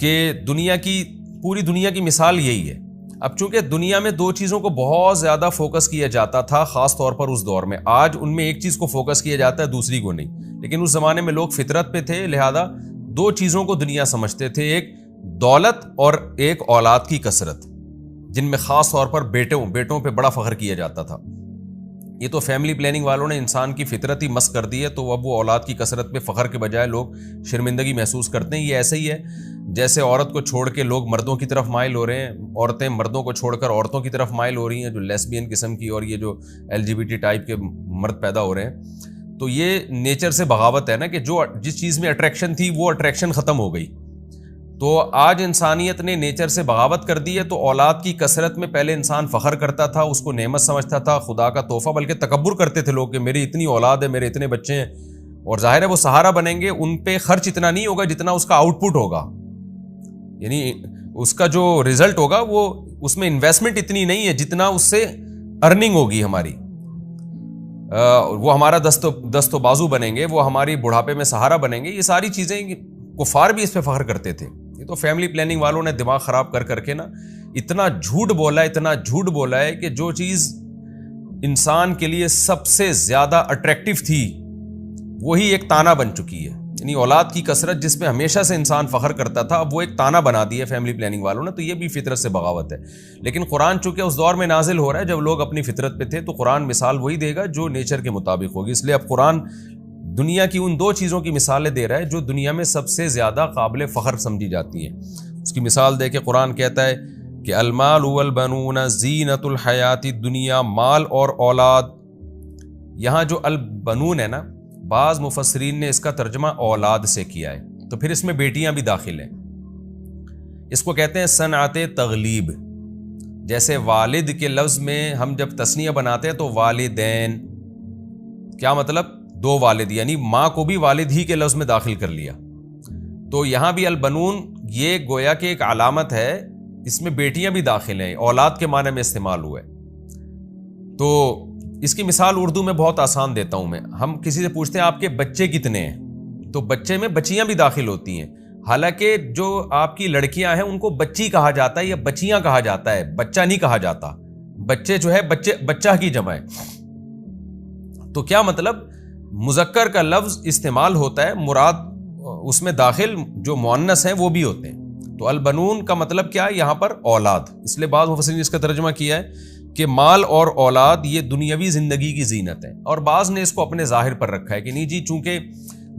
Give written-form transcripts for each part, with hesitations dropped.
کہ پوری دنیا کی مثال یہی ہے. اب چونکہ دنیا میں دو چیزوں کو بہت زیادہ فوکس کیا جاتا تھا خاص طور پر اس دور میں، آج ان میں ایک چیز کو فوکس کیا جاتا ہے دوسری کو نہیں، لیکن اس زمانے میں لوگ فطرت پہ تھے، لہذا دو چیزوں کو دنیا سمجھتے تھے، ایک دولت اور ایک اولاد کی کثرت، جن میں خاص طور پر بیٹوں پہ بڑا فخر کیا جاتا تھا. یہ تو فیملی پلاننگ والوں نے انسان کی فطرت ہی مسخ کر دی ہے، تو اب وہ اولاد کی کثرت پہ فخر کے بجائے لوگ شرمندگی محسوس کرتے ہیں. یہ ایسے ہی ہے جیسے عورت کو چھوڑ کے لوگ مردوں کی طرف مائل ہو رہے ہیں، عورتیں مردوں کو چھوڑ کر عورتوں کی طرف مائل ہو رہی ہیں، جو لیسبین قسم کی اور یہ جو LGBT ٹائپ کے مرد پیدا ہو رہے ہیں. تو یہ نیچر سے بغاوت ہے نا، کہ جو جس چیز میں اٹریکشن تھی وہ اٹریکشن ختم ہو گئی. تو آج انسانیت نے نیچر سے بغاوت کر دی ہے، تو اولاد کی کثرت میں پہلے انسان فخر کرتا تھا، اس کو نعمت سمجھتا تھا، خدا کا تحفہ، بلکہ تکبر کرتے تھے لوگ کہ میری اتنی اولاد ہے، میرے اتنے بچے ہیں. اور ظاہر ہے وہ سہارا بنیں گے، ان پہ خرچ اتنا نہیں ہوگا جتنا اس کا آؤٹ پٹ ہوگا، یعنی اس کا جو رزلٹ ہوگا وہ اس میں انویسٹمنٹ اتنی نہیں ہے جتنا اس سے ارننگ ہوگی ہماری. وہ ہمارا دست و بازو بنیں گے، وہ ہماری بڑھاپے میں سہارا بنیں گے. یہ ساری چیزیں کفار بھی اس پہ فخر کرتے تھے. یہ تو فیملی پلاننگ والوں نے دماغ خراب کر کے نا اتنا جھوٹ بولا ہے کہ جو چیز انسان کے لیے سب سے زیادہ اٹریکٹیو تھی وہی ایک تانا بن چکی ہے. یعنی اولاد کی کثرت جس پہ ہمیشہ سے انسان فخر کرتا تھا، اب وہ ایک تانا بنا دی ہے فیملی پلاننگ والوں نے. تو یہ بھی فطرت سے بغاوت ہے. لیکن قرآن چونکہ اس دور میں نازل ہو رہا ہے جب لوگ اپنی فطرت پہ تھے، تو قرآن مثال وہی دے گا جو نیچر کے مطابق ہوگی. اس لیے اب قرآن دنیا کی ان دو چیزوں کی مثالیں دے رہا ہے جو دنیا میں سب سے زیادہ قابل فخر سمجھی جاتی ہیں. اس کی مثال دے کے قرآن کہتا ہے کہ المال والبنون زینت الحیات الدنیا، مال اور اولاد. یہاں جو البنون ہے نا، بعض مفسرین نے اس کا ترجمہ اولاد سے کیا ہے، تو پھر اس میں بیٹیاں بھی داخل ہیں. اس کو کہتے ہیں صنعت تغلیب. جیسے والد کے لفظ میں ہم جب تثنیہ بناتے ہیں تو والدین، کیا مطلب؟ دو والد، یعنی ماں کو بھی والد ہی کے لفظ میں داخل کر لیا. تو یہاں بھی البنون یہ گویا کہ ایک علامت ہے، اس میں بیٹیاں بھی داخل ہیں، اولاد کے معنی میں استعمال ہوا ہے. تو اس کی مثال اردو میں بہت آسان دیتا ہوں میں. ہم کسی سے پوچھتے ہیں آپ کے بچے کتنے ہیں، تو بچے میں بچیاں بھی داخل ہوتی ہیں. حالانکہ جو آپ کی لڑکیاں ہیں ان کو بچی کہا جاتا ہے یا بچیاں کہا جاتا ہے، بچہ نہیں کہا جاتا. بچے جو ہے بچہ کی جمع ہے. تو کیا مطلب؟ مذکر کا لفظ استعمال ہوتا ہے، مراد اس میں داخل جو مؤنث ہیں وہ بھی ہوتے ہیں. تو البنون کا مطلب کیا ہے یہاں پر؟ اولاد. اس لیے بعض مفسرین نے اس کا ترجمہ کیا ہے کہ مال اور اولاد یہ دنیاوی زندگی کی زینت ہے. اور بعض نے اس کو اپنے ظاہر پر رکھا ہے کہ نہیں جی، چونکہ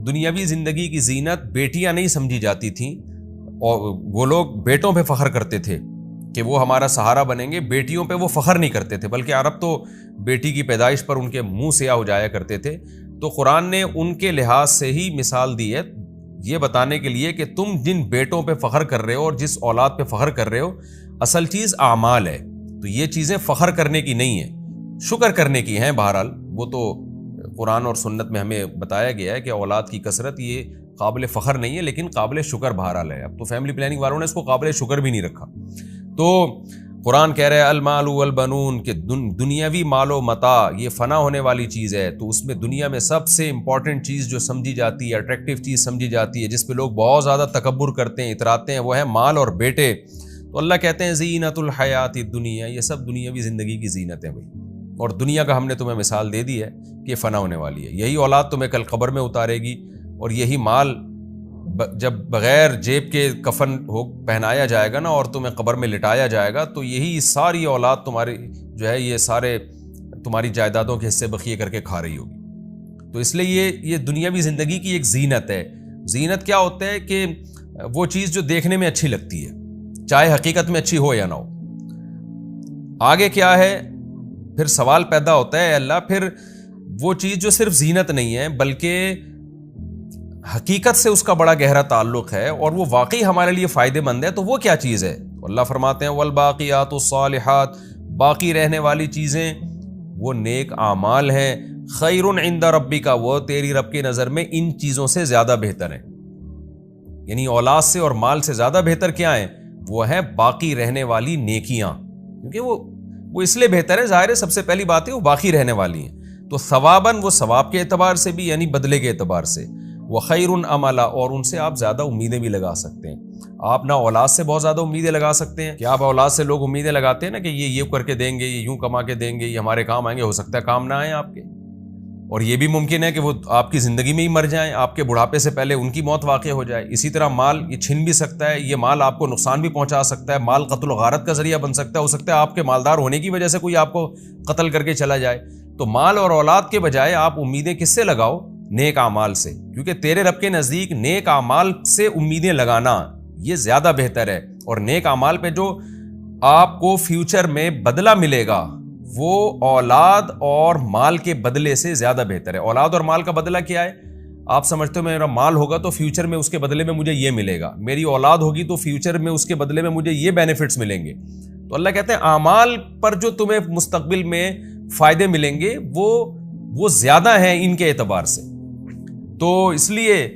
دنیاوی زندگی کی زینت بیٹیاں نہیں سمجھی جاتی تھیں، اور وہ لوگ بیٹوں پہ فخر کرتے تھے کہ وہ ہمارا سہارا بنیں گے، بیٹیوں پہ وہ فخر نہیں کرتے تھے، بلکہ عرب تو بیٹی کی پیدائش پر ان کے منہ سیاہ ہو جایا کرتے تھے. تو قرآن نے ان کے لحاظ سے ہی مثال دی ہے، یہ بتانے کے لیے کہ تم جن بیٹوں پہ فخر کر رہے ہو اور جس اولاد پہ فخر کر رہے ہو، اصل چیز اعمال ہے. تو یہ چیزیں فخر کرنے کی نہیں ہیں، شکر کرنے کی ہیں. بہرحال وہ تو قرآن اور سنت میں ہمیں بتایا گیا ہے کہ اولاد کی کثرت یہ قابل فخر نہیں ہے، لیکن قابل شکر بہرحال ہے. اب تو فیملی پلاننگ والوں نے اس کو قابل شکر بھی نہیں رکھا. تو قرآن کہہ رہا ہے المال والبنون، کہ دنیاوی مال و متاع یہ فنا ہونے والی چیز ہے. تو اس میں دنیا میں سب سے امپورٹنٹ چیز جو سمجھی جاتی ہے، اٹریکٹیو چیز سمجھی جاتی ہے، جس پہ لوگ بہت زیادہ تکبر کرتے ہیں، اتراتے ہیں، وہ ہے مال اور بیٹے. تو اللہ کہتے ہیں زینت الحیات الدنیا، یہ سب دنیاوی زندگی کی زینت ہے بھائی. اور دنیا کا ہم نے تمہیں مثال دے دی ہے کہ یہ فنا ہونے والی ہے. یہی اولاد تمہیں کل قبر میں اتارے گی، اور یہی مال جب بغیر جیب کے کفن پہنایا جائے گا نا اور تمہیں قبر میں لٹایا جائے گا، تو یہی ساری اولاد تمہاری جو ہے یہ سارے تمہاری جائیدادوں کے حصے بخیے کر کے کھا رہی ہوگی. تو اس لیے یہ دنیاوی زندگی کی ایک زینت ہے. زینت کیا ہوتا ہے؟ کہ وہ چیز جو دیکھنے میں اچھی لگتی ہے، چاہے حقیقت میں اچھی ہو یا نہ ہو. آگے کیا ہے؟ پھر سوال پیدا ہوتا ہے اللہ، پھر وہ چیز جو صرف زینت نہیں ہے بلکہ حقیقت سے اس کا بڑا گہرا تعلق ہے اور وہ واقعی ہمارے لیے فائدے مند ہے، تو وہ کیا چیز ہے؟ اللہ فرماتے ہیں والباقیات الصالحات، باقی رہنے والی چیزیں وہ نیک اعمال ہیں، خیر عند ربک، وہ تیری رب کی نظر میں ان چیزوں سے زیادہ بہتر ہیں. یعنی اولاد سے اور مال سے زیادہ بہتر کیا ہیں؟ وہ ہیں باقی رہنے والی نیکیاں، کیونکہ وہ اس لیے بہتر ہے، ظاہر ہے سب سے پہلی بات ہے وہ باقی رہنے والی ہیں. تو ثواباً وہ ثواب کے اعتبار سے بھی، یعنی بدلے کے اعتبار سے، وخیر عملا، اور ان سے آپ زیادہ امیدیں بھی لگا سکتے ہیں. آپ نہ اولاد سے بہت زیادہ امیدیں لگا سکتے ہیں کہ آپ اولاد سے لوگ امیدیں لگاتے ہیں نا کہ یہ کر کے دیں گے، یہ یوں کما کے دیں گے، یہ ہمارے کام آئیں گے، ہو سکتا ہے کام نہ آئیں آپ کے، اور یہ بھی ممکن ہے کہ وہ آپ کی زندگی میں ہی مر جائیں، آپ کے بڑھاپے سے پہلے ان کی موت واقع ہو جائے۔ اسی طرح مال یہ چھن بھی سکتا ہے، یہ مال آپ کو نقصان بھی پہنچا سکتا ہے، مال قتل و غارت کا ذریعہ بن سکتا ہے، ہو سکتا ہے آپ کے مالدار ہونے کی وجہ سے کوئی آپ کو قتل کر کے چلا جائے۔ تو مال اور اولاد کے بجائے آپ امیدیں کس سے لگاؤ؟ نیک اعمال سے، کیونکہ تیرے رب کے نزدیک نیک اعمال سے امیدیں لگانا یہ زیادہ بہتر ہے، اور نیک اعمال پہ جو آپ کو فیوچر میں بدلہ ملے گا وہ اولاد اور مال کے بدلے سے زیادہ بہتر ہے۔ اولاد اور مال کا بدلہ کیا ہے؟ آپ سمجھتے ہو میرا مال ہوگا تو فیوچر میں اس کے بدلے میں مجھے یہ ملے گا، میری اولاد ہوگی تو فیوچر میں اس کے بدلے میں مجھے یہ بینیفٹس ملیں گے۔ تو اللہ کہتے ہیں اعمال پر جو تمہیں مستقبل میں فائدے ملیں گے وہ زیادہ ہیں ان کے اعتبار سے۔ تو اس لیے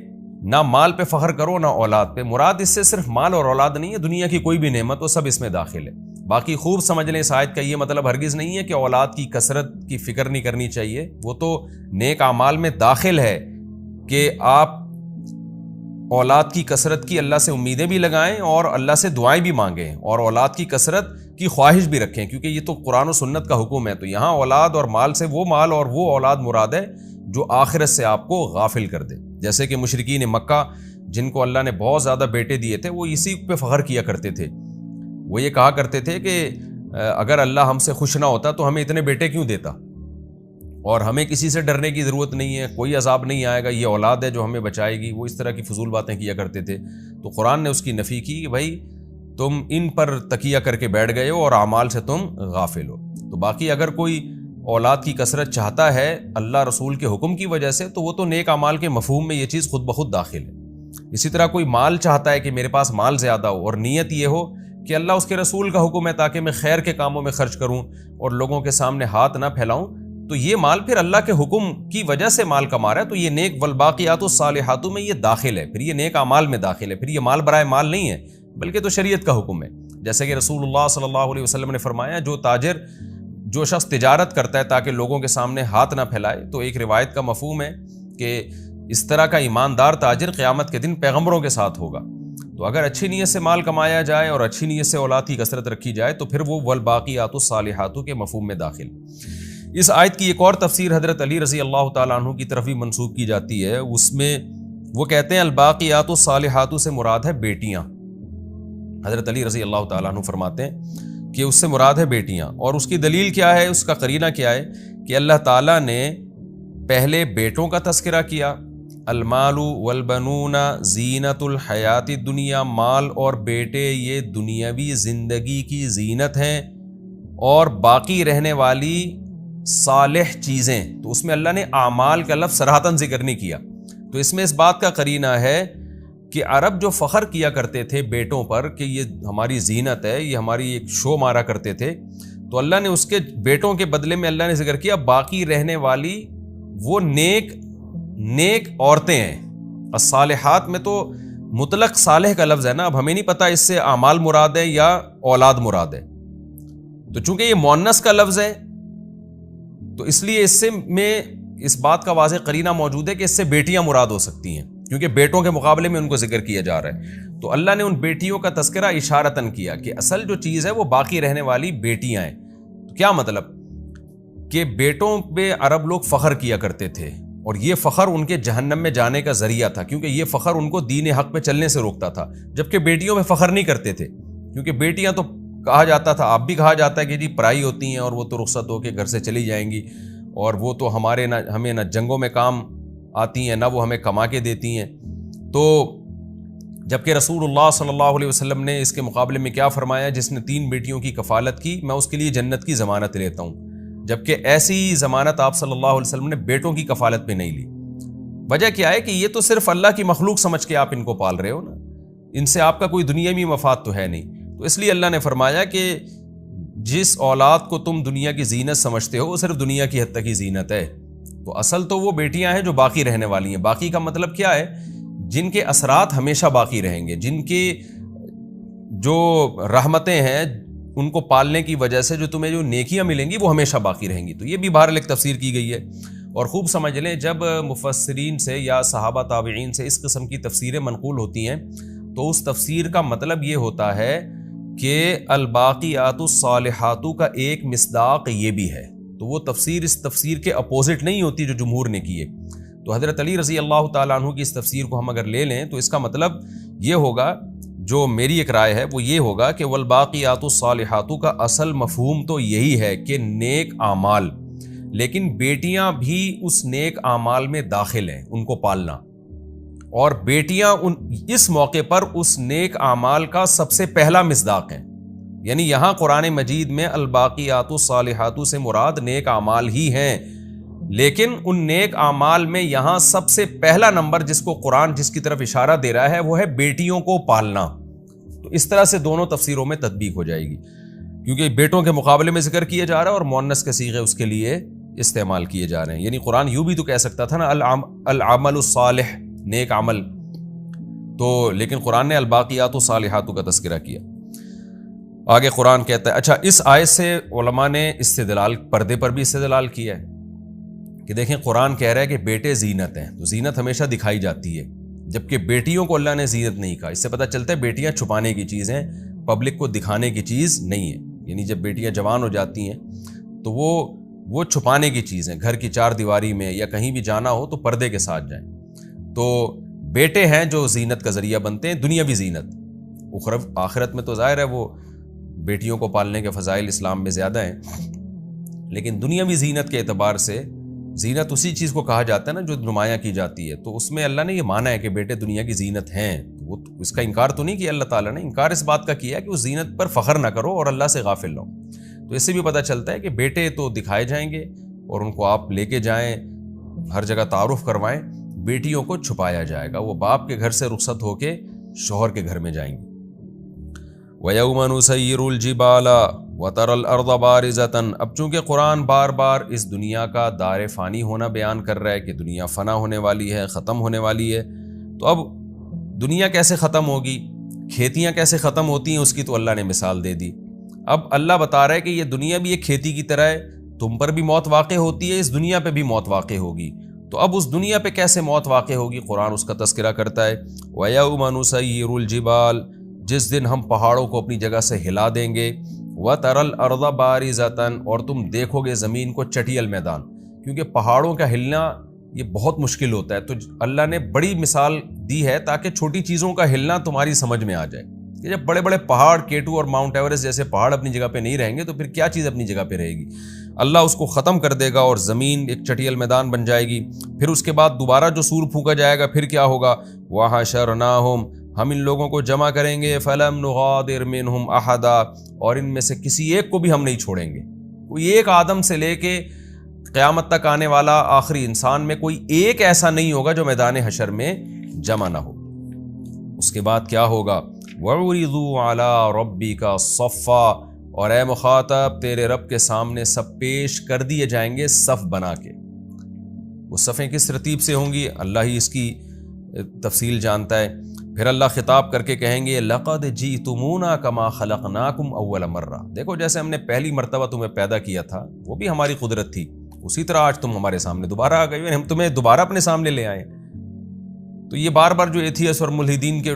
نہ مال پہ فخر کرو نہ اولاد پہ۔ مراد اس سے صرف مال اور اولاد نہیں ہے، دنیا کی کوئی بھی نعمت وہ سب اس میں داخل ہے۔ باقی خوب سمجھ لیں، اس آیت کا یہ مطلب ہرگز نہیں ہے کہ اولاد کی کثرت کی فکر نہیں کرنی چاہیے، وہ تو نیک اعمال میں داخل ہے کہ آپ اولاد کی کثرت کی اللہ سے امیدیں بھی لگائیں اور اللہ سے دعائیں بھی مانگیں، اور اولاد کی کثرت کی خواہش بھی رکھیں، کیونکہ یہ تو قرآن و سنت کا حکم ہے۔ تو یہاں اولاد اور مال سے وہ مال اور وہ اولاد مراد ہے جو آخرت سے آپ کو غافل کر دے۔ جیسے کہ مشرکین مکہ جن کو اللہ نے بہت زیادہ بیٹے دیے تھے، وہ اسی پہ فخر کیا کرتے تھے۔ وہ یہ کہا کرتے تھے کہ اگر اللہ ہم سے خوش نہ ہوتا تو ہمیں اتنے بیٹے کیوں دیتا، اور ہمیں کسی سے ڈرنے کی ضرورت نہیں ہے، کوئی عذاب نہیں آئے گا، یہ اولاد ہے جو ہمیں بچائے گی۔ وہ اس طرح کی فضول باتیں کیا کرتے تھے۔ تو قرآن نے اس کی نفی کی کہ بھائی تم ان پر تکیہ کر کے بیٹھ گئے ہو اور اعمال سے تم غافل ہو۔ تو باقی اگر کوئی اولاد کی کثرت چاہتا ہے اللہ رسول کے حکم کی وجہ سے، تو وہ تو نیک اعمال کے مفہوم میں یہ چیز خود بخود داخل ہے۔ اسی طرح کوئی مال چاہتا ہے کہ میرے پاس مال زیادہ ہو، اور نیت یہ ہو کہ اللہ اس کے رسول کا حکم ہے تاکہ میں خیر کے کاموں میں خرچ کروں اور لوگوں کے سامنے ہاتھ نہ پھیلاؤں، تو یہ مال پھر اللہ کے حکم کی وجہ سے مال کما رہا ہے، تو یہ نیک والباقیات الصالحات میں یہ داخل ہے، پھر یہ نیک اعمال میں داخل ہے، پھر یہ مال برائے مال نہیں ہے بلکہ تو شریعت کا حکم ہے۔ جیسے کہ رسول اللہ صلی اللہ علیہ وسلم نے فرمایا جو شخص تجارت کرتا ہے تاکہ لوگوں کے سامنے ہاتھ نہ پھیلائے، تو ایک روایت کا مفہوم ہے کہ اس طرح کا ایماندار تاجر قیامت کے دن پیغمبروں کے ساتھ ہوگا۔ تو اگر اچھی نیت سے مال کمایا جائے اور اچھی نیت سے اولاد کی کثرت رکھی جائے تو پھر وہ والباقیات الصالحات کے مفہوم میں داخل۔ اس آیت کی ایک اور تفسیر حضرت علی رضی اللہ تعالیٰ عنہ کی طرف بھی منسوب کی جاتی ہے، اس میں وہ کہتے ہیں الباقیات الصالحات سے مراد ہے بیٹیاں۔ حضرت علی رضی اللہ تعالیٰ عنہ فرماتے ہیں کہ اس سے مراد ہے بیٹیاں، اور اس کی دلیل کیا ہے، اس کا قرینہ کیا ہے کہ اللہ تعالیٰ نے پہلے بیٹوں کا تذکرہ کیا، المال والبنون زینت الحیات الدنیا، مال اور بیٹے یہ دنیاوی زندگی کی زینت ہیں، اور باقی رہنے والی صالح چیزیں، تو اس میں اللہ نے اعمال کا لفظ صراحتاً ذکر نہیں کیا۔ تو اس میں اس بات کا قرینہ ہے کہ عرب جو فخر کیا کرتے تھے بیٹوں پر کہ یہ ہماری زینت ہے، یہ ہماری ایک شو مارا کرتے تھے، تو اللہ نے اس کے بیٹوں کے بدلے میں اللہ نے ذکر کیا باقی رہنے والی وہ نیک عورتیں ہیں۔ الصالحات میں تو مطلق صالح کا لفظ ہے نا، اب ہمیں نہیں پتا اس سے اعمال مراد ہے یا اولاد مراد ہے، تو چونکہ یہ مؤنث کا لفظ ہے تو اس لیے اس سے میں اس بات کا واضح قرینہ موجود ہے کہ اس سے بیٹیاں مراد ہو سکتی ہیں، کیونکہ بیٹوں کے مقابلے میں ان کو ذکر کیا جا رہا ہے۔ تو اللہ نے ان بیٹیوں کا تذکرہ اشارتاً کیا کہ اصل جو چیز ہے وہ باقی رہنے والی بیٹیاں ہیں۔ تو کیا مطلب کہ بیٹوں پہ عرب لوگ فخر کیا کرتے تھے، اور یہ فخر ان کے جہنم میں جانے کا ذریعہ تھا، کیونکہ یہ فخر ان کو دین حق پہ چلنے سے روکتا تھا، جبکہ بیٹیوں پہ فخر نہیں کرتے تھے، کیونکہ بیٹیاں تو کہا جاتا تھا، آپ بھی کہا جاتا ہے کہ جی پرائی ہوتی ہیں اور وہ تو رخصت ہو کے گھر سے چلی جائیں گی، اور وہ تو ہمیں نہ جنگوں میں کام آتی ہیں نہ وہ ہمیں کما کے دیتی ہیں۔ تو جبکہ رسول اللہ صلی اللہ علیہ وسلم نے اس کے مقابلے میں کیا فرمایا، جس نے 3 بیٹیوں کی کفالت کی میں اس کے لیے جنت کی ضمانت لیتا ہوں، جبکہ ایسی ضمانت آپ صلی اللہ علیہ وسلم نے بیٹوں کی کفالت پہ نہیں لی۔ وجہ کیا ہے کہ یہ تو صرف اللہ کی مخلوق سمجھ کے آپ ان کو پال رہے ہو نا، ان سے آپ کا کوئی دنیاوی مفاد تو ہے نہیں، تو اس لیے اللہ نے فرمایا کہ جس اولاد کو تم دنیا کی زینت سمجھتے ہو وہ صرف دنیا کی حد تک ہی زینت ہے، تو اصل تو وہ بیٹیاں ہیں جو باقی رہنے والی ہیں۔ باقی کا مطلب کیا ہے، جن کے اثرات ہمیشہ باقی رہیں گے، جن کی جو رحمتیں ہیں ان کو پالنے کی وجہ سے جو تمہیں جو نیکیاں ملیں گی وہ ہمیشہ باقی رہیں گی۔ تو یہ بھی بہرحال ایک تفسیر کی گئی ہے، اور خوب سمجھ لیں جب مفسرین سے یا صحابہ تابعین سے اس قسم کی تفسیریں منقول ہوتی ہیں تو اس تفسیر کا مطلب یہ ہوتا ہے کہ الباقیات الصالحات کا ایک مصداق یہ بھی ہے. تو وہ تفسیر اس تفسیر کے اپوزٹ نہیں ہوتی جو جمہور نے کی ہے. تو حضرت علی رضی اللہ تعالیٰ عنہ کی اس تفسیر کو ہم اگر لے لیں تو اس کا مطلب یہ ہوگا، جو میری ایک رائے ہے وہ یہ ہوگا کہ والباقیات الصالحات کا اصل مفہوم تو یہی ہے کہ نیک اعمال، لیکن بیٹیاں بھی اس نیک اعمال میں داخل ہیں، ان کو پالنا، اور بیٹیاں اس موقع پر اس نیک اعمال کا سب سے پہلا مصداق ہیں. یعنی یہاں قرآن مجید میں الباقیات الصالحات سے مراد نیک اعمال ہی ہیں، لیکن ان نیک اعمال میں یہاں سب سے پہلا نمبر جس کو قرآن جس کی طرف اشارہ دے رہا ہے وہ ہے بیٹیوں کو پالنا. تو اس طرح سے دونوں تفسیروں میں تطبیق ہو جائے گی، کیونکہ بیٹوں کے مقابلے میں ذکر کیا جا رہا ہے اور مؤنث کے صیغے اس کے لیے استعمال کیے جا رہے ہیں. یعنی قرآن یوں بھی تو کہہ سکتا تھا نا العمل الصالح، نیک عمل، تو لیکن قرآن نے الباقیات الصالحات کا تذکرہ کیا. آگے قرآن کہتا ہے، اچھا اس آیت سے علماء نے استدلال، پردے پر بھی استدلال کیا ہے کہ دیکھیں قرآن کہہ رہا ہے کہ بیٹے زینت ہیں، تو زینت ہمیشہ دکھائی جاتی ہے، جبکہ بیٹیوں کو اللہ نے زینت نہیں کہا. اس سے پتہ چلتا ہے بیٹیاں چھپانے کی چیز ہیں، پبلک کو دکھانے کی چیز نہیں ہے. یعنی جب بیٹیاں جوان ہو جاتی ہیں تو وہ چھپانے کی چیز ہیں، گھر کی چار دیواری میں یا کہیں بھی جانا ہو تو پردے کے ساتھ جائیں. تو بیٹے ہیں جو زینت کا ذریعہ بنتے ہیں، دنیاوی زینت. آخرت میں تو ظاہر ہے وہ بیٹیوں کو پالنے کے فضائل اسلام میں زیادہ ہیں، لیکن دنیاوی زینت کے اعتبار سے زینت اسی چیز کو کہا جاتا ہے نا جو نمایاں کی جاتی ہے. تو اس میں اللہ نے یہ مانا ہے کہ بیٹے دنیا کی زینت ہیں. وہ اس کا انکار تو نہیں کیا اللہ تعالیٰ نے، انکار اس بات کا کیا ہے کہ اس زینت پر فخر نہ کرو اور اللہ سے غافل رہو. تو اس سے بھی پتہ چلتا ہے کہ بیٹے تو دکھائے جائیں گے اور ان کو آپ لے کے جائیں، ہر جگہ تعارف کروائیں. بیٹیوں کو چھپایا جائے گا، وہ باپ کے گھر سے رخصت ہو کے شوہر کے گھر میں جائیں گی. وَيَوْمَ نُسَيِّرُ الْجِبَالَ وَتَرَى الْأَرْضَ بَارِزَةً. اب چونکہ قرآن بار بار اس دنیا کا دار فانی ہونا بیان کر رہا ہے کہ دنیا فنا ہونے والی ہے، ختم ہونے والی ہے، تو اب دنیا کیسے ختم ہوگی، کھیتیاں کیسے ختم ہوتی ہیں، اس کی تو اللہ نے مثال دے دی. اب اللہ بتا رہا ہے کہ یہ دنیا بھی ایک کھیتی کی طرح ہے، تم پر بھی موت واقع ہوتی ہے، اس دنیا پہ بھی موت واقع ہوگی. تو اب اس دنیا پہ کیسے موت واقع ہوگی، قرآن اس کا تذکرہ کرتا ہے. وَيَوْمَ نُسَيِّرُ الْجِبَالَ، جس دن ہم پہاڑوں کو اپنی جگہ سے ہلا دیں گے. وَتَرَى الْأَرْضَ بَارِزَةً، اور تم دیکھو گے زمین کو چٹیل میدان، کیونکہ پہاڑوں کا ہلنا یہ بہت مشکل ہوتا ہے. تو اللہ نے بڑی مثال دی ہے تاکہ چھوٹی چیزوں کا ہلنا تمہاری سمجھ میں آ جائے کہ جب بڑے بڑے پہاڑ K2 اور ماؤنٹ ایوریسٹ جیسے پہاڑ اپنی جگہ پہ نہیں رہیں گے تو پھر کیا چیز اپنی جگہ پہ رہے گی. اللہ اس کو ختم کر دے گا اور زمین ایک چٹیل میدان بن جائے گی. پھر اس کے بعد دوبارہ جو سور پھونکا جائے گا پھر کیا ہوگا، وَحَشَرْنَاهُمْ، ہم ان لوگوں کو جمع کریں گے، فَلَمْ نُغَادِرْ مِنْهُمْ أَحَدًا، اور ان میں سے کسی ایک کو بھی ہم نہیں چھوڑیں گے. کوئی ایک آدم سے لے کے قیامت تک آنے والا آخری انسان میں کوئی ایک ایسا نہیں ہوگا جو میدان حشر میں جمع نہ ہو. اس کے بعد کیا ہوگا، وَعُرِضُوا عَلَىٰ رَبِّكَ صَفًّا، اور اے مخاطب تیرے رب کے سامنے سب پیش کر دیے جائیں گے صف بنا کے. وہ صفیں کس ترتیب سے ہوں گی اللہ ہی اس کی تفصیل جانتا ہے. پھر اللہ خطاب کر کے کہیں گے لَقَدْ جِئْتُمُونَا كَمَا خَلَقْنَاكُمْ أَوَّلَ مَرَّةٍ، دیکھو جیسے ہم نے پہلی مرتبہ تمہیں پیدا کیا تھا وہ بھی ہماری قدرت تھی، اسی طرح آج تم ہمارے سامنے دوبارہ آ گئے، ہم تمہیں دوبارہ اپنے سامنے لے آئے. تو یہ بار بار جو ایتھیس اور ملحدین کے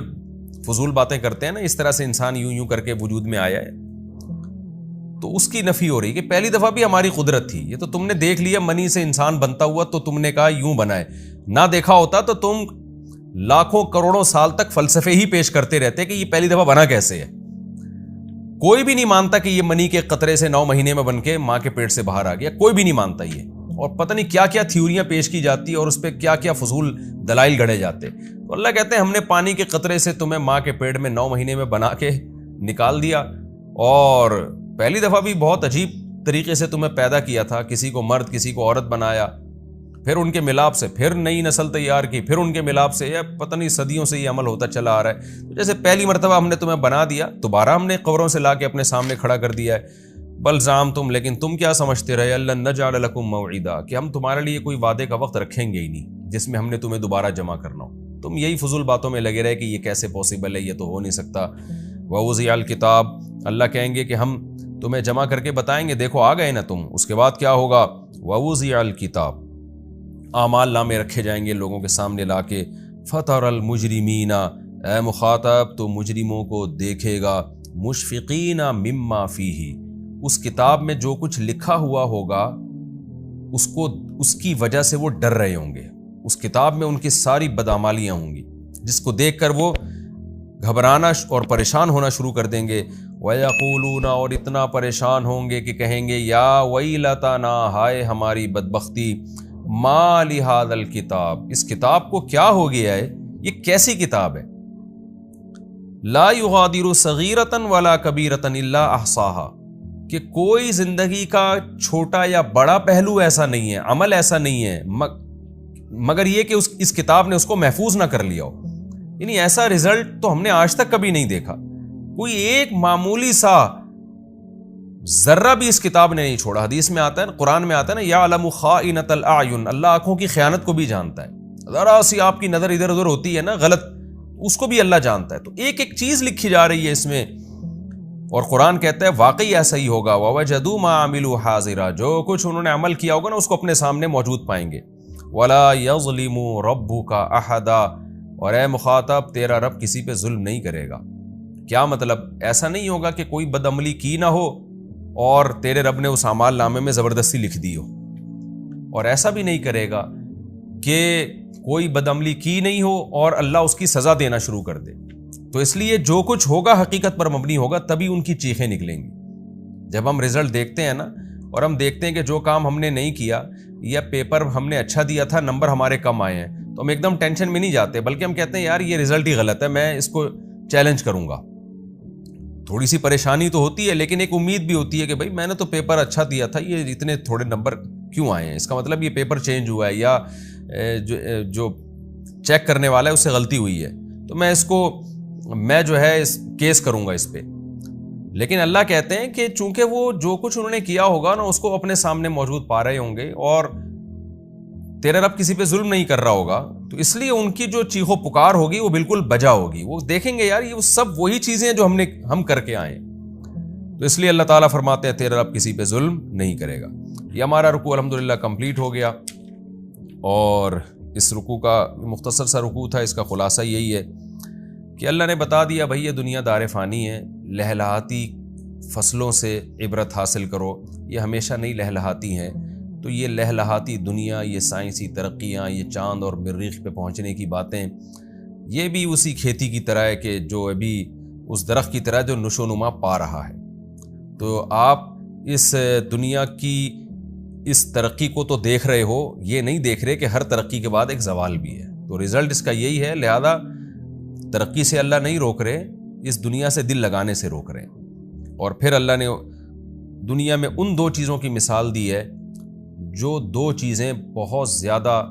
فضول باتیں کرتے ہیں نا، اس طرح سے انسان یوں کر کے وجود میں آیا ہے، تو اس کی نفی ہو رہی کہ پہلی دفعہ بھی ہماری قدرت تھی. یہ تو تم نے دیکھ لیا منی سے انسان بنتا ہوا تو تم نے کہا یوں بنا ہے، نہ دیکھا ہوتا تو تم لاکھوں کروڑوں سال تک فلسفے ہی پیش کرتے رہتے کہ یہ پہلی دفعہ بنا کیسے ہے. کوئی بھی نہیں مانتا کہ یہ منی کے قطرے سے 9 مہینے میں بن کے ماں کے پیٹ سے باہر آ گیا، کوئی بھی نہیں مانتا یہ. اور پتہ نہیں کیا کیا تھیوریاں پیش کی جاتی اور اس پہ کیا کیا فضول دلائل گڑے جاتے. تو اللہ کہتے ہیں ہم نے پانی کے قطرے سے تمہیں ماں کے پیٹ میں 9 مہینے میں بنا کے نکال دیا، اور پہلی دفعہ بھی بہت عجیب طریقے سے تمہیں پیدا کیا تھا، کسی کو مرد کسی کو عورت بنایا، پھر ان کے ملاپ سے پھر نئی نسل تیار کی، پھر ان کے ملاپ سے، یا پتہ نہیں صدیوں سے یہ عمل ہوتا چلا آ رہا ہے. تو جیسے پہلی مرتبہ ہم نے تمہیں بنا دیا، دوبارہ ہم نے قبروں سے لا کے اپنے سامنے کھڑا کر دیا ہے. بل زعمتم، لیکن تم کیا سمجھتے رہے، لن نجعل لکم موعدا، کہ ہم تمہارے لیے کوئی وعدے کا وقت رکھیں گے ہی نہیں جس میں ہم نے تمہیں دوبارہ جمع کرنا ہو. تم یہی فضول باتوں میں لگے رہے کہ یہ کیسے پاسبل ہے، یہ تو ہو نہیں سکتا. ووضع الکتاب، اللہ کہیں گے کہ ہم تمہیں جمع کر کے بتائیں گے دیکھو آ گئے نا تم. اس کے بعد کیا ہوگا، ووضع الکتاب، اعمال نامے رکھے جائیں گے لوگوں کے سامنے لا کے. فتر المجرمین، اے مخاطب تو مجرموں کو دیکھے گا مشفقین مما فیہ، اس کتاب میں جو کچھ لکھا ہوا ہوگا اس کی وجہ سے وہ ڈر رہے ہوں گے، اس کتاب میں ان کی ساری بدعمالیاں ہوں گی جس کو دیکھ کر وہ گھبرانا اور پریشان ہونا شروع کر دیں گے۔ وَيَقُولُونَ، اور اتنا پریشان ہوں گے کہ کہیں گے یا ویلتنا، ہائے ہماری بدبختی، ما لہذا الکتاب، اس کتاب کو کیا ہو گیا ہے، یہ کیسی کتاب ہے، لا یغادر صغیرۃ ولا کبیرۃ الا احصاها، کہ کوئی زندگی کا چھوٹا یا بڑا پہلو ایسا نہیں ہے، عمل ایسا نہیں ہے مگر یہ کہ اس کتاب نے اس کو محفوظ نہ کر لیا ہو۔ یعنی ایسا رزلٹ تو ہم نے آج تک کبھی نہیں دیکھا، کوئی ایک معمولی سا ذرہ بھی اس کتاب نے نہیں چھوڑا۔ حدیث میں آتا ہے، قرآن میں آتا ہے نا، یعلم خائنۃ الاعین، اللہ آنکھوں کی خیانت کو بھی جانتا ہے، ذرا سی آپ کی نظر ادھر ادھر ہوتی ہے نا غلط، اس کو بھی اللہ جانتا ہے۔ تو ایک ایک چیز لکھی جا رہی ہے اس میں، اور قرآن کہتا ہے واقعی ایسا ہی ہوگا، وَوَجَدُوا مَا عَمِلُوا حَاضِرًا، جو کچھ انہوں نے عمل کیا ہوگا نا اس کو اپنے سامنے موجود پائیں گے۔ وَلَا يَظْلِمُ رَبُّكَ أَحَدًا، اور اے مخاطب تیرا رب کسی پہ ظلم نہیں کرے گا۔ کیا مطلب؟ ایسا نہیں ہوگا کہ کوئی بدعملی کی نہ ہو اور تیرے رب نے اس اعمال نامے میں زبردستی لکھ دی ہو، اور ایسا بھی نہیں کرے گا کہ کوئی بدعملی کی نہیں ہو اور اللہ اس کی سزا دینا شروع کر دے۔ تو اس لیے جو کچھ ہوگا حقیقت پر مبنی ہوگا، تبھی ان کی چیخیں نکلیں گی۔ جب ہم رزلٹ دیکھتے ہیں نا، اور ہم دیکھتے ہیں کہ جو کام ہم نے نہیں کیا یا پیپر ہم نے اچھا دیا تھا نمبر ہمارے کم آئے ہیں، تو ہم ایک دم ٹینشن میں نہیں جاتے، بلکہ ہم کہتے ہیں یار یہ رزلٹ ہی غلط ہے، میں اس کو چیلنج کروں گا۔ تھوڑی سی پریشانی تو ہوتی ہے، لیکن ایک امید بھی ہوتی ہے کہ بھائی میں نے تو پیپر اچھا دیا تھا، یہ اتنے تھوڑے نمبر کیوں آئے ہیں، اس کا مطلب یہ پیپر چینج ہوا ہے یا جو چیک کرنے والا ہے اس سے غلطی ہوئی ہے، تو میں جو ہے اس کیس کروں گا اس پہ۔ لیکن اللہ کہتے ہیں کہ چونکہ وہ جو کچھ انہوں نے کیا ہوگا نا اس کو اپنے سامنے موجود پا رہے ہوں گے، اور تیرا رب کسی پہ ظلم نہیں کر رہا ہوگا، تو اس لیے ان کی جو چیخ و پکار ہوگی وہ بالکل بجا ہوگی، وہ دیکھیں گے یار یہ سب وہی چیزیں ہیں جو ہم کر کے آئے۔ تو اس لیے اللہ تعالیٰ فرماتے ہیں تیرا رب کسی پہ ظلم نہیں کرے گا۔ یہ ہمارا رکوع الحمدللہ کمپلیٹ ہو گیا، اور اس رکوع کا مختصر سا رکوع تھا، اس کا خلاصہ یہی ہے کہ اللہ نے بتا دیا بھائی یہ دنیا دار فانی ہے، لہلہاتی فصلوں سے عبرت حاصل کرو، یہ ہمیشہ نہیں لہلہاتی ہیں۔ تو یہ لہلہاتی دنیا، یہ سائنسی ترقیاں، یہ چاند اور مریخ پہ پہنچنے کی باتیں، یہ بھی اسی کھیتی کی طرح ہے کہ جو ابھی اس درخت کی طرح جو نشو و نما پا رہا ہے۔ تو آپ اس دنیا کی اس ترقی کو تو دیکھ رہے ہو، یہ نہیں دیکھ رہے کہ ہر ترقی کے بعد ایک زوال بھی ہے، تو رزلٹ اس کا یہی ہے۔ لہذا ترقی سے اللہ نہیں روک رہے، اس دنیا سے دل لگانے سے روک رہے ہیں۔ اور پھر اللہ نے دنیا میں ان دو چیزوں کی مثال دی ہے جو دو چیزیں بہت زیادہ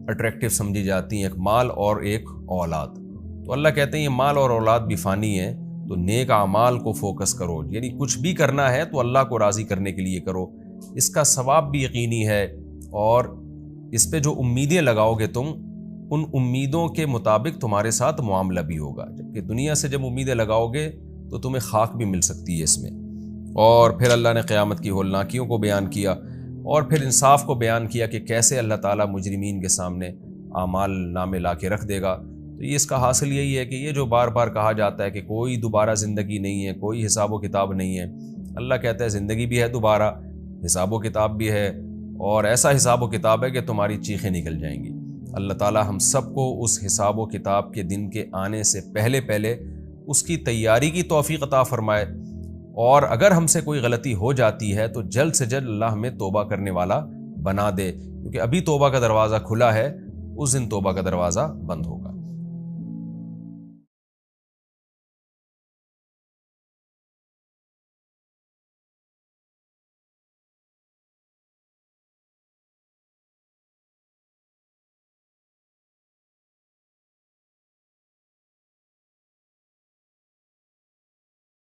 اٹریکٹیو سمجھی جاتی ہیں، ایک مال اور ایک اولاد۔ تو اللہ کہتے ہیں یہ مال اور اولاد بھی فانی ہے، تو نیک اعمال کو فوکس کرو، یعنی کچھ بھی کرنا ہے تو اللہ کو راضی کرنے کے لیے کرو، اس کا ثواب بھی یقینی ہے، اور اس پہ جو امیدیں لگاؤ گے تم، ان امیدوں کے مطابق تمہارے ساتھ معاملہ بھی ہوگا، جبکہ دنیا سے جب امیدیں لگاؤ گے تو تمہیں خاک بھی مل سکتی ہے اس میں۔ اور پھر اللہ نے قیامت کی ہولناکیوں کو بیان کیا، اور پھر انصاف کو بیان کیا کہ کیسے اللہ تعالیٰ مجرمین کے سامنے اعمال نامے لا کے رکھ دے گا۔ تو یہ اس کا حاصل یہی ہے کہ یہ جو بار بار کہا جاتا ہے کہ کوئی دوبارہ زندگی نہیں ہے، کوئی حساب و کتاب نہیں ہے، اللہ کہتا ہے زندگی بھی ہے دوبارہ، حساب و کتاب بھی ہے، اور ایسا حساب و کتاب ہے کہ تمہاری چیخیں نکل جائیں گی۔ اللہ تعالیٰ ہم سب کو اس حساب و کتاب کے دن کے آنے سے پہلے اس کی تیاری کی توفیق عطا فرمائے، اور اگر ہم سے کوئی غلطی ہو جاتی ہے تو جلد سے جلد اللہ ہمیں توبہ کرنے والا بنا دے، کیونکہ ابھی توبہ کا دروازہ کھلا ہے، اس دن توبہ کا دروازہ بند ہوگا۔